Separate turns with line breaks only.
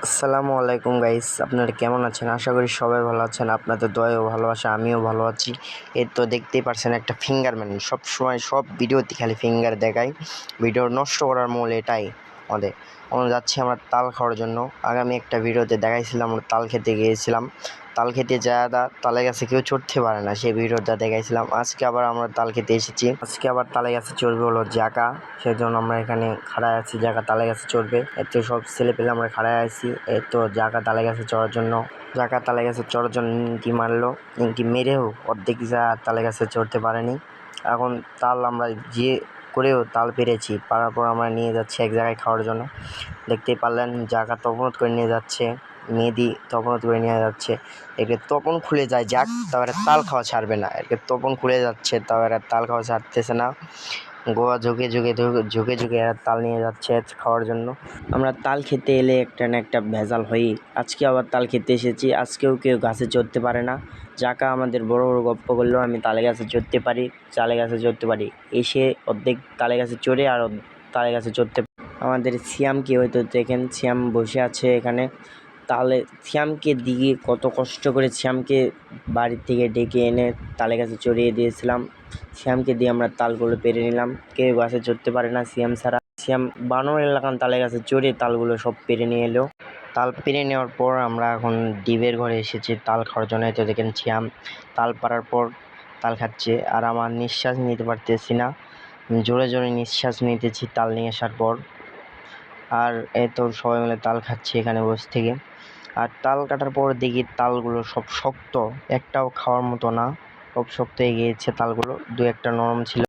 আসসালামু আলাইকুম গাইস, আপনারা কেমন আছেন? আশা করি সবাই ভালো আছেন। আপনাদের দয়া ও ভালোবাসা আমিও ভালো আছি। এই তো দেখতেই পারছেন একটা ফিঙ্গার ম্যান, সবসময় সব ভিডিওতে খালি ফিঙ্গার দেখায়। ভিডিও নষ্ট করার মূল এটাই আমাদের। আমরা যাচ্ছি আমরা তাল খাওয়ার জন্য। আগামী একটা ভিডিওতে দেখাইছিলাম আমরা তাল খেতে গিয়েছিলাম। তাল খেতে যাওয়া তালে গাছে কেউ চড়তে পারে না, সেই ভিডিওটা দেখাইছিলাম। আজকে আবার আমরা তাল খেতে এসেছি। আজকে আবার তালে গাছে চড়বে হলো জাকা, সেই জন্য আমরা এখানে খাড়ায় আছি। জাকা তালে গাছে চড়বে, এত সব ছেলে পেলে আমরা খাড়ায় আছি। এই তো জাকা তালে গাছে চড়ার জন্য, জাকা তালে গাছে চড়ার জন্য নিমকি মারলো। নিমকি মেরেও অর্ধেক যা তালে গাছে চড়তে পারেনি। এখন তাল আমরা যে করেও তাল পেরেছি, পারার পর আমরা নিয়ে যাচ্ছি এক জায়গায় খাওয়ার জন্য। দেখতেই পারলেন জাকা তপনত করে নিয়ে যাচ্ছে, মেহেদি তপনত করে নিয়ে যাচ্ছে। একে তপন খুলে যায় যাক, তাও এরা তাল খাওয়া ছাড়বে না। একে তপন খুলে যাচ্ছে, তাও এরা তাল খাওয়া ছাড়তেছে না। গোয়া ঝুঁকে ঝুঁকে ঝুঁকে ঝুঁকে এরা তাল নিয়ে যাচ্ছে খাওয়ার জন্য। আমরা তাল খেতে এলে একটা না একটা ভেজাল হয়ই। আজকে আবার তাল খেতে এসেছি, আজকেও কেউ গাছে চড়তে পারে না। জাকা আমাদের বড় বড় গপ্প করলেও আমি তালে গাছে চড়তে পারি, চালে গাছে চড়তে পারি। এসে অর্ধেক তালে গাছে চড়ে আর তালে গাছে চড়তে আমাদের সিয়ামকে হয়তো দেখেন, সিয়াম বসে আছে এখানে। তালে সিয়ামকে দিয়ে কত কষ্ট করে সিয়ামকে বাড়ির থেকে ডেকে এনে তালে গাছে চড়িয়ে দিয়েছিলাম। সিয়ামকে দিয়ে আমরা তালগুলো পেরে নিলাম। কেউ গাছে চড়তে পারে না সিয়াম ছাড়া। সিয়াম বানর এলাকান তালে গাছে চড়ে তালগুলো সব পেরে নিয়ে এলো। তাল পেরে নেওয়ার পর আমরা এখন ডিবের ঘরে এসেছি তাল খাওয়ার জন্য। তো দেখেন সিয়াম তাল পাড়ার পর তাল খাচ্ছে, আর আমার নিঃশ্বাস নিতে পারতেছি না, জোরে জোরে নিঃশ্বাস নিতেছি তাল নিয়ে আসার পর। আর এই তো সবাই মিলে তাল খাচ্ছি এখানে বসে থেকে। আর তাল কাটার পর দেখি তালগুলো সব শক্ত, একটাও খাওয়ার মতো না, সব শক্ত হয়ে গিয়েছে তালগুলো। দু একটা নরম ছিল।